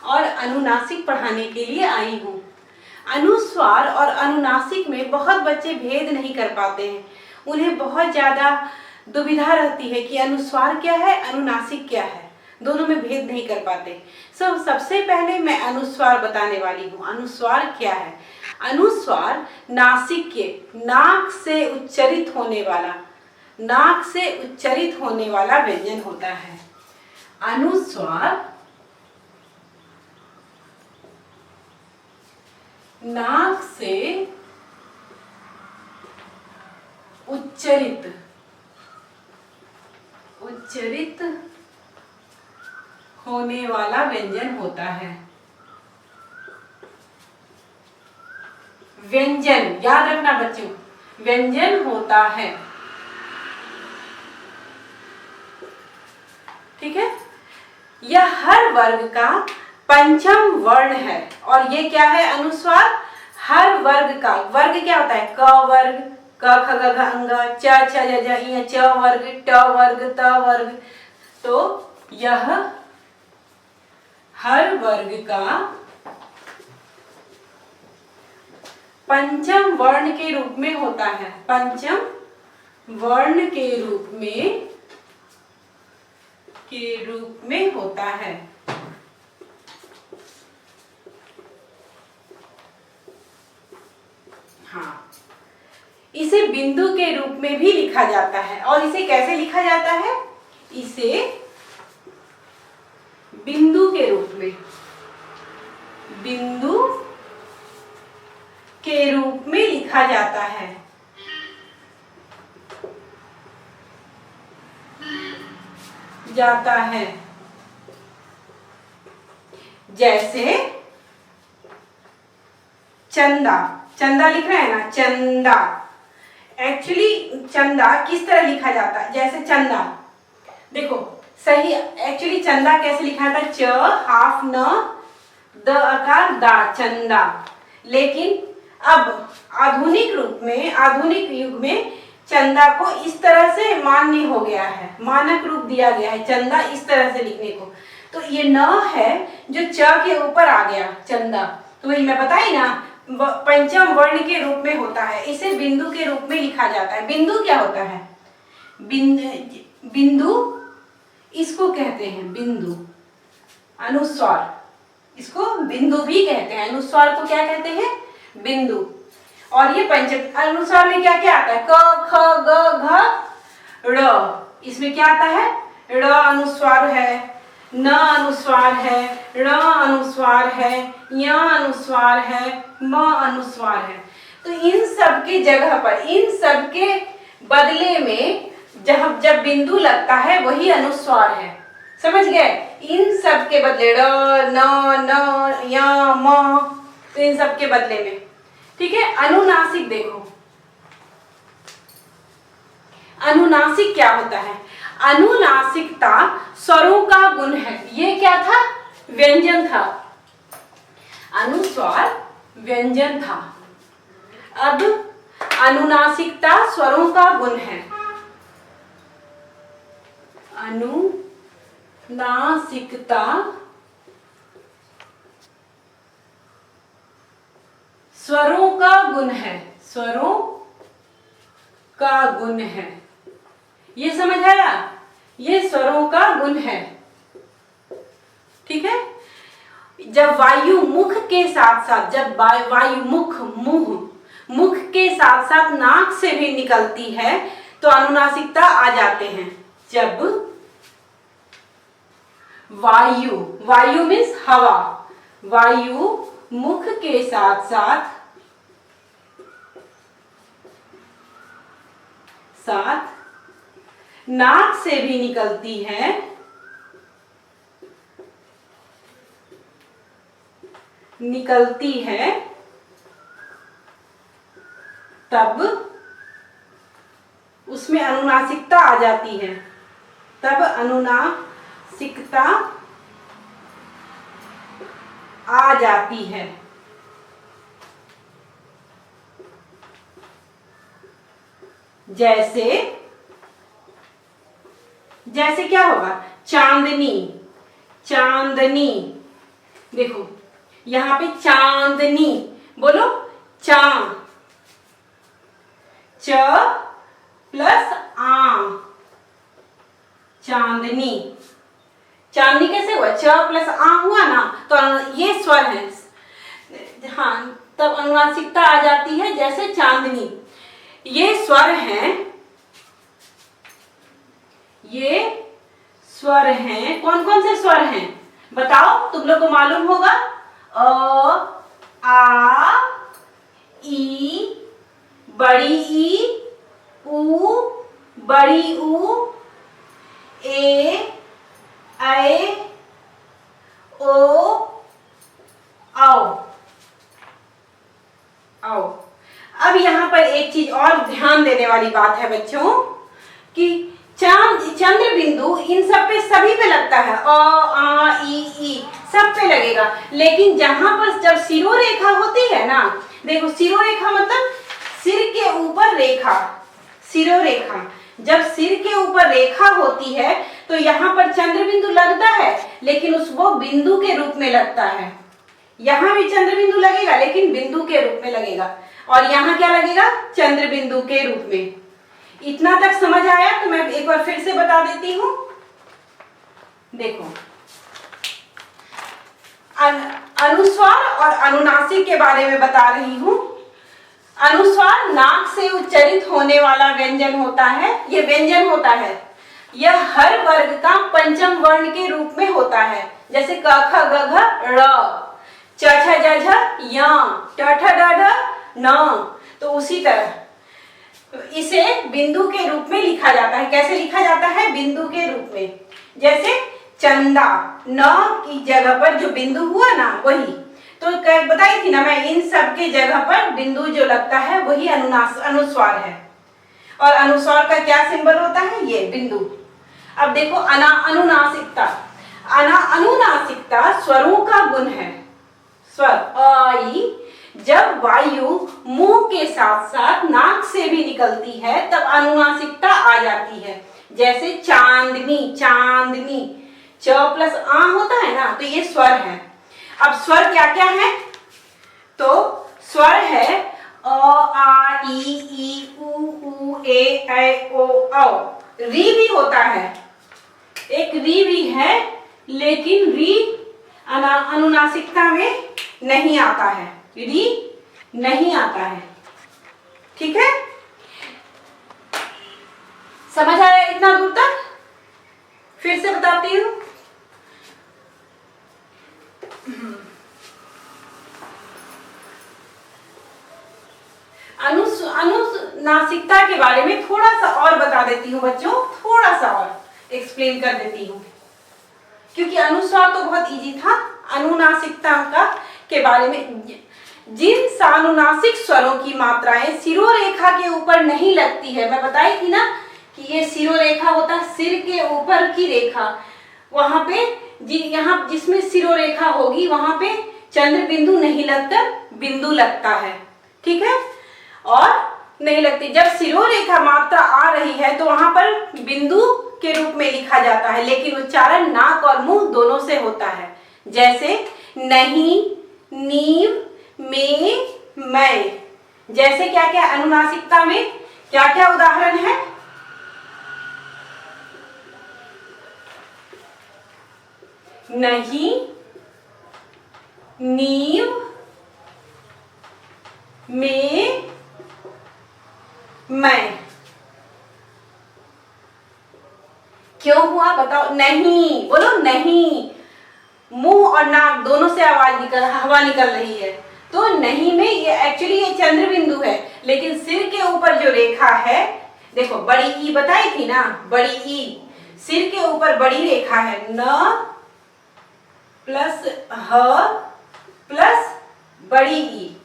और अनुनासिक पढ़ाने के लिए आई हूँ। अनुस्वार और अनुनासिक में बहुत बच्चे भेद नहीं कर पाते हैं। उन्हें बहुत ज़्यादा दुविधा रहती है कि अनुस्वार क्या है, अनुनासिक क्या है, दोनों में भेद नहीं कर पाते। सबसे पहले मैं अनुस्वार बताने वाली हूँ। अनुस्वार क्या है? अनुस्वार नासिक के नाक से उच्चरित होने वाला व्यंजन होता है। अनुस्वार नाक से उच्चरित होने वाला व्यंजन होता है। व्यंजन याद रखना बच्चों, व्यंजन होता है। ठीक है। यह हर वर्ग का पंचम वर्ण है। और ये क्या है? अनुस्वार हर वर्ग का। वर्ग क्या होता है? क वर्ग, क ख ग घ अंग, च छ ज झ ञ, च वर्ग, ट वर्ग, त वर्ग। तो यह हर वर्ग का पंचम वर्ण के रूप में होता है। पंचम वर्ण के रूप में होता है। हाँ, इसे बिंदु के रूप में भी लिखा जाता है। और इसे कैसे लिखा जाता है? इसे बिंदु के रूप में लिखा जाता है। जैसे चंदा, चंदा लिख रहे हैं ना, चंदा। एक्चुअली चंदा किस तरह लिखा जाता है? जैसे चंदा देखो सही, एक्चुअली चंदा कैसे लिखा था? च हाफ न द आकार दा, चंदा। लेकिन अब आधुनिक युग में चंदा को इस तरह से मान्य हो गया है, मानक रूप दिया गया है चंदा इस तरह से लिखने को। तो ये न है जो च के ऊपर आ गया, चंदा। तो वही मैं बताई ना, पंचम वर्ण के रूप में होता है। इसे बिंदु के रूप में लिखा जाता है। बिंदु क्या होता है? बिंदु इसको कहते हैं बिंदु। अनुस्वार इसको बिंदु भी कहते हैं। अनुस्वार को क्या कहते हैं? बिंदु। और ये पंचम अनुस्वार में क्या क्या आता है? क ख ग घ ड़। इसमें क्या आता है? ड़ अनुस्वार है, न अनुस्वार है, ण अनुस्वार है, य अनुस्वार है, म अनुस्वार है। तो इन सब की जगह पर, इन सब के बदले में जब बिंदु लगता है वही अनुस्वार है। समझ गए? इन सब के बदले ड़ न य म, तो इन सब के बदले में। ठीक है। अनुनासिक देखो, अनुनासिक क्या होता है? अनुनासिकता स्वरों का गुण है। ये क्या था? व्यंजन था। अनुस्वार व्यंजन था। अब अनुनासिकता स्वरों का गुण है। अनुनासिकता स्वरों का गुण है। स्वरों का गुण है। ये समझ आया? ये स्वरों का गुण है। ठीक है। जब वायु मुख के साथ साथ, जब वायु मुख के साथ साथ नाक से भी निकलती है तो अनुनासिकता आ जाते हैं। जब वायु मीन्स हवा, वायु मुख के साथ साथ नाक से भी निकलती है तब उसमें अनुनासिकता आ जाती है। तब अनुनासिकता आ जाती है। जैसे क्या होगा? चांदनी, चांदनी, देखो यहाँ पे चांदनी, बोलो चांद, च प्लस आ, चांदनी। चांदनी कैसे हुआ? च प्लस आ हुआ ना, तो ये स्वर है। हाँ, तब अनुनासिकता आ जाती है जैसे चांदनी। ये स्वर हैं, ये स्वर हैं। कौन कौन से स्वर हैं बताओ, तुम लोग को मालूम होगा। अ, आ, ई, बड़ी ई, ऊ, बड़ी ऊ, ए, ऐ, ओ, औ। आओ, अब यहाँ पर एक चीज और ध्यान देने वाली बात है बच्चों कि चंद्र बिंदु इन सब पे, सभी पे लगता है। अ, आ, ई सब पे लगेगा, लेकिन जहां पर जब शिरोरेखा होती है ना, देखो शिरोरेखा मतलब सिर के ऊपर रेखा, शिरोरेखा। जब सिर के ऊपर रेखा होती है तो यहाँ पर चंद्र बिंदु लगता है, लेकिन उसको बिंदु के रूप में लगता है। यहाँ भी चंद्र बिंदु लगेगा लेकिन बिंदु के रूप में लगेगा, और यहाँ क्या लगेगा? चंद्र बिंदु के रूप में। इतना तक समझ आया? तो मैं एक बार फिर से बता देती हूँ। देखो, अनुस्वार और अनुनासिक के बारे में बता रही हूँ। अनुस्वार नाक से उच्चारित होने वाला व्यंजन होता है, ये व्यंजन होता है। यह हर वर्ग का पंचम वर्ण के रूप में होता है, जैसे क ख ग घ र, च छ ज झ य, ट ठ ड ढ न। तो उसी तरह इसे बिंदु के रूप में लिखा जाता है। कैसे लिखा जाता है? बिंदु के रूप में। जैसे चंदा, न की जगह पर जो बिंदु हुआ ना, वही तो बताई थी ना मैं, इन सब के जगह पर बिंदु जो लगता है वही अनुस्वार है। और अनुस्वार का क्या सिंबल होता है? ये बिंदु। अब देखो अनुनासिकता। अनुनासिकता स्वरों का गुण है। स्वर अ, ई, जब वायु मुंह के साथ साथ नाक से भी निकलती है तब अनुनासिकता आ जाती है। जैसे चांदनी, चांदनी, च प्लस आ होता है ना, तो ये स्वर है। अब स्वर क्या क्या है? तो स्वर है अ, आ, ई, ऊ, ए, ऐ, ओ, औ। री भी होता है, एक री भी है, लेकिन री अनुनासिकता में नहीं आता है, री नहीं आता है। ठीक है, समझ आया इतना दूर तक? फिर से बताती हूँ। अनुनासिकता के बारे में थोड़ा सा और बता देती हूँ बच्चों, थोड़ा सा और एक्सप्लेन कर देती हूँ, क्योंकि अनुस्वार तो बहुत इजी था। अनुनासिकता का के बारे में, जिन सानुनासिक स्वरों की मात्राएं शिरोरेखा के ऊपर नहीं लगती है, मैं बताई थी ना कि ये शिरोरेखा होता है, सिर के ऊपर की रेखा, वहां पे यहाँ जिसमें शिरोरेखा होगी वहां पे चंद्र बिंदु नहीं लगकर बिंदु लगता है। ठीक है, और नहीं लगती। जब शिरोरेखा मात्रा आ रही है तो वहां पर बिंदु के रूप में लिखा जाता है, लेकिन उच्चारण नाक और मुंह दोनों से होता है। जैसे नहीं, नीव, में, मैं। जैसे क्या क्या अनुनासिकता में क्या क्या उदाहरण है? नहीं, नीव, में, मैं। क्यों हुआ बताओ? नहीं, बोलो नहीं। मुंह और नाक दोनों से हवा निकल रही है, तो नहीं में ये एक्चुअली ये चंद्र बिंदु है, लेकिन सिर के ऊपर जो रेखा है, देखो बड़ी ई बताई थी ना, बड़ी ई, सिर के ऊपर बड़ी रेखा है, न प्लस ह प्लस बड़ी ई,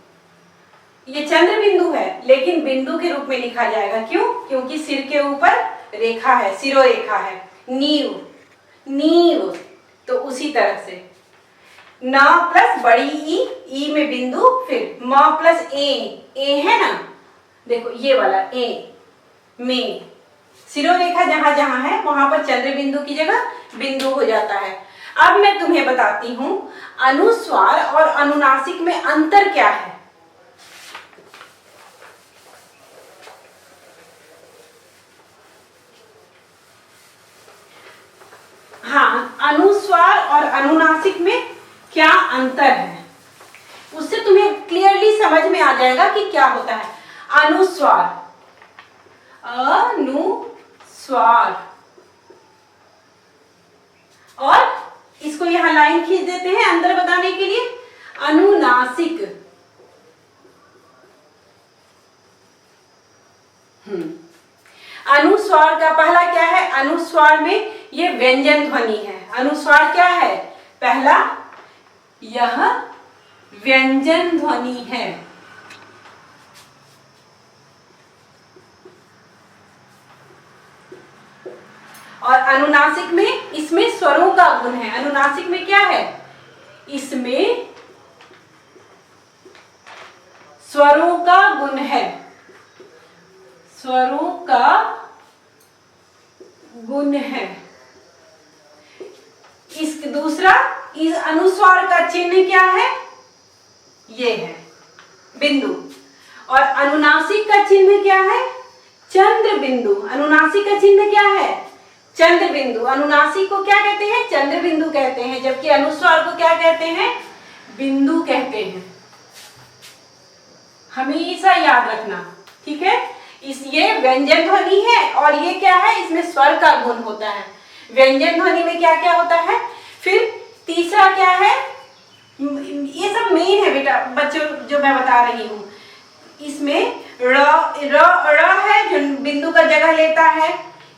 ये चंद्र बिंदु है, लेकिन बिंदु के रूप में लिखा जाएगा। क्यों? क्योंकि सिर के ऊपर रेखा है, शिरोरेखा है। नीव, नीव, तो उसी तरह से न प्लस बड़ी ई में बिंदु, फिर म प्लस ए है ना, देखो ये वाला ए में, शिरोरेखा जहां जहां है वहां पर चंद्र बिंदु की जगह बिंदु हो जाता है। अब मैं तुम्हें बताती हूँ अनुस्वार और अनुनासिक में अंतर क्या है? हाँ, अनुस्वार और अनुनासिक में क्या अंतर है, उससे तुम्हें क्लियरली समझ में आ जाएगा कि क्या होता है। अनुस्वार, अनुस्वार, और इसको यहां लाइन खींच देते हैं अंतर बताने के लिए, अनुनासिक। अनुस्वार का पहला क्या है? अनुस्वार में ये व्यंजन ध्वनि है। अनुस्वार क्या है? पहला यह व्यंजन ध्वनि है। और अनुनासिक में इसमें स्वरों का गुण है। अनुनासिक में क्या है? इसमें स्वरों का गुण है। स्वरों का गुण है। इस दूसरा, इस अनुस्वार का चिन्ह क्या है? ये है बिंदु। और अनुनासिक का चिन्ह क्या है? चंद्र बिंदु। अनुनासिक का चिन्ह क्या है? चंद्र बिंदु। अनुनासिक को क्या कहते हैं? चंद्र बिंदु कहते हैं, जबकि अनुस्वार को क्या कहते हैं? बिंदु कहते हैं। हमेशा याद रखना, ठीक है। ये व्यंजन ध्वनि है और ये क्या है? इसमें स्वर का गुण होता है। व्यंजन ध्वनि में क्या क्या होता है? फिर तीसरा क्या है? ये सब मेन है बेटा बच्चों, जो मैं बता रही हूँ। इसमें र है जो बिंदु का जगह लेता है,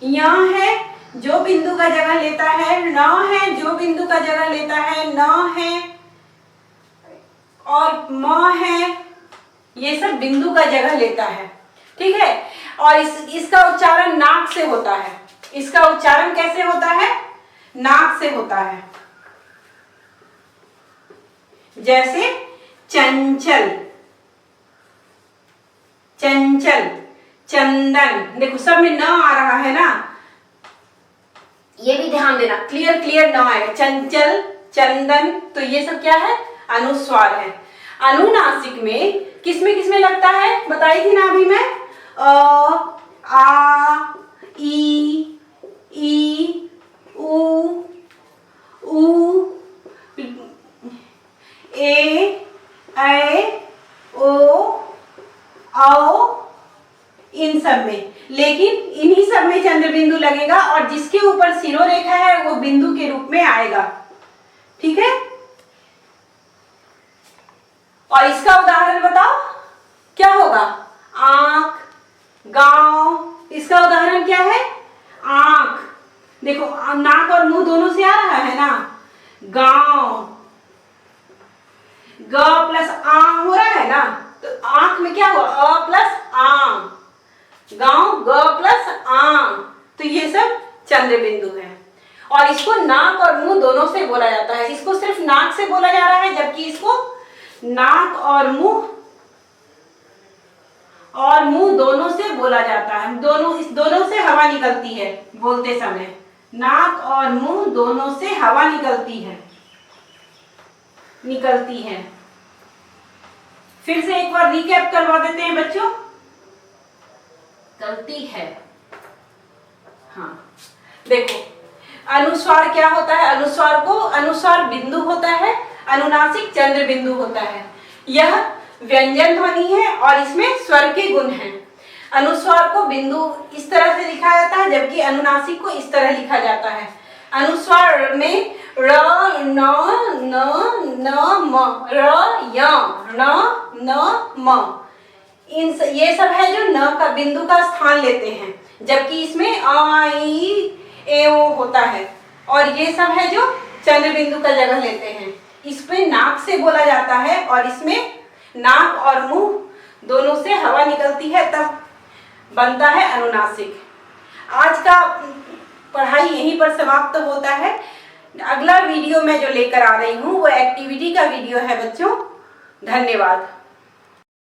य है जो बिंदु का जगह लेता है, न है जो बिंदु का जगह लेता है, न है, और म है, ये सब बिंदु का जगह लेता है, ठीक है। और इसका उच्चारण नाक से होता है। इसका उच्चारण कैसे होता है? नाक से होता है। जैसे चंचल, चंचल, चंदन, देखो सब में न आ रहा है ना, ये भी ध्यान देना, क्लियर क्लियर न आएगा। चंचल, चंदन, तो ये सब क्या है? अनुस्वार है। अनुनासिक में किसमें लगता है? बताई थी ना अभी मैं, आ, ई, उ, ए, ओ, औ, इन सब में। लेकिन इन्हीं सब में चंद्र बिंदु लगेगा और जिसके ऊपर शिरोरेखा है वो बिंदु के रूप में आएगा, ठीक है। और इसका उदाहरण बताओ क्या होगा? आंख, गांव, इसका उदाहरण क्या है? आंख, देखो नाक और मुंह दोनों से आ रहा है ना। गांव, ग प्लस आम हो रहा है ना, तो आंख में क्या हुआ? अ प्लस आम, गांव ग प्लस आम, तो ये सब चंद्र बिंदु है। और इसको नाक और मुंह दोनों से बोला जाता है। इसको सिर्फ नाक से बोला जा रहा है, जबकि इसको नाक और मुंह दोनों से बोला जाता है। दोनों से हवा निकलती है बोलते समय। नाक और मुंह दोनों से हवा निकलती है। फिर से एक बार रिकैप करवा देते हैं बच्चों। गलती है, हाँ देखो, अनुस्वार क्या होता है? अनुस्वार बिंदु होता है, अनुनासिक चंद्र बिंदु होता है। यह व्यंजन ध्वनि है और इसमें स्वर के गुण हैं। अनुस्वार को बिंदु इस तरह से लिखा जाता है, जबकि अनुनासिक को इस तरह लिखा जाता है। अनुस्वार में र, न, म, र, य, न, म, ये सब है जो न का बिंदु का स्थान लेते हैं, जबकि इसमें आ, ई, ए, ओ होता है। और ये सब है जो चंद्र बिंदु का जगह लेते हैं। इसमें नाक से बोला जाता है और इसमें नाक और मुंह दोनों से हवा निकलती है, तब बनता है अनुनासिक। आज का पढ़ाई यहीं पर समाप्त होता है। अगला वीडियो मैं जो लेकर आ रही हूँ वो एक्टिविटी का वीडियो है बच्चों। धन्यवाद।